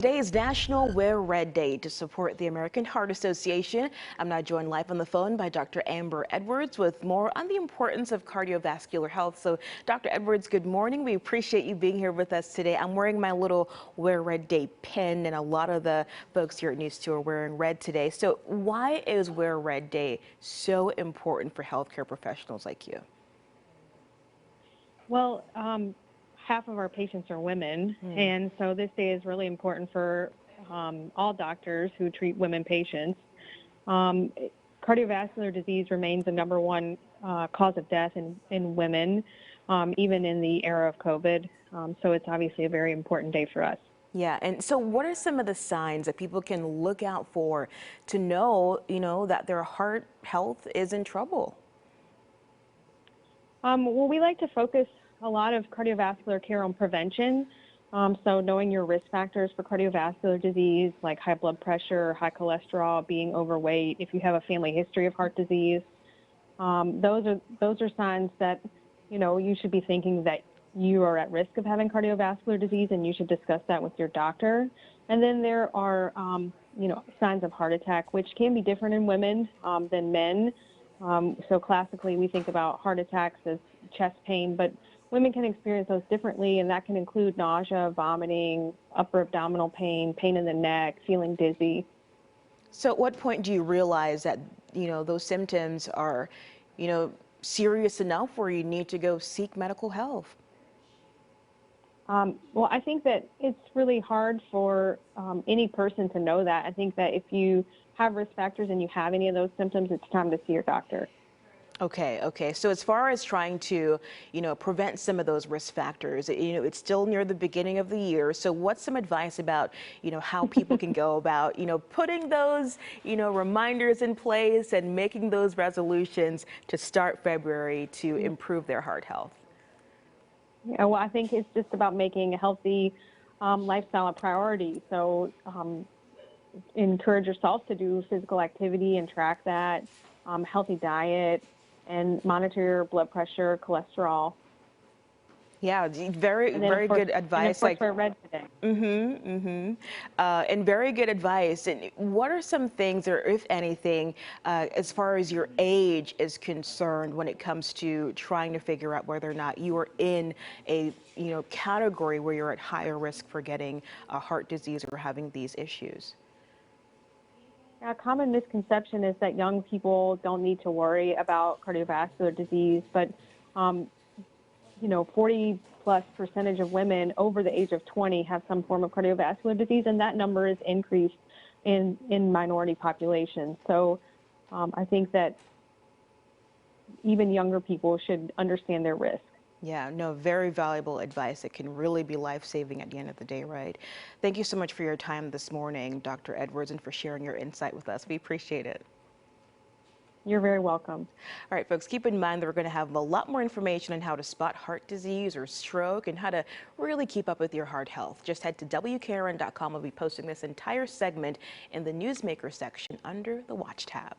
Today is National Wear Red Day to support the American Heart Association. I'm now joined live on the phone by Dr. Amber Edwards with more on the importance of cardiovascular health. So, Dr. Edwards, good morning. We appreciate you being here with us today. I'm wearing my little Wear Red Day pin, and a lot of the folks here at News 2 are wearing red today. So, why is Wear Red Day so important for healthcare professionals like you? Well, half of our patients are women, and so this day is really important for all doctors who treat women patients. Cardiovascular disease remains the number one cause of death in women, even in the era of COVID. So it's obviously a very important day for us. Yeah, and so what are some of the signs that people can look out for to know, that their heart health is in trouble? Well, we like to focus a lot of cardiovascular care on prevention. So knowing your risk factors for cardiovascular disease, like high blood pressure, high cholesterol, being overweight, if you have a family history of heart disease, those are signs that, you should be thinking that you are at risk of having cardiovascular disease, and you should discuss that with your doctor. And then there are, signs of heart attack, which can be different in women than men. So classically, we think about heart attacks as chest pain, but women can experience those differently, and that can include nausea, vomiting, upper abdominal pain, pain in the neck, feeling dizzy. So at what point do you realize that, those symptoms are, serious enough where you need to go seek medical help? Well, I think that it's really hard for any person to know that. I think that if you have risk factors and you have any of those symptoms, it's time to see your doctor. Okay. So as far as trying to, prevent some of those risk factors, it's still near the beginning of the year. So what's some advice about, how people can go about, putting those, reminders in place and making those resolutions to start February to improve their heart health? Yeah, well, I think it's just about making a healthy lifestyle a priority. So encourage yourself to do physical activity and track that, healthy diet, and monitor your blood pressure, cholesterol. Yeah, very, And then, very good advice. wear red today. And very good advice. And what are some things, or if anything, as far as your age is concerned, when it comes to trying to figure out whether or not you are in a, category where you're at higher risk for getting heart disease or having these issues? A common misconception is that young people don't need to worry about cardiovascular disease, but 40+% of women over the age of 20 have some form of cardiovascular disease, and that number is increased in minority populations. So I think that even younger people should understand their risk. Yeah, no, very valuable advice that can really be life-saving at the end of the day, right? Thank you so much for your time this morning, Dr. Edwards, and for sharing your insight with us. We appreciate it. You're very welcome. All right, folks, keep in mind that we're going to have a lot more information on how to spot heart disease or stroke and how to really keep up with your heart health. Just head to WKRN.com. We'll be posting this entire segment in the Newsmaker section under the Watch tab.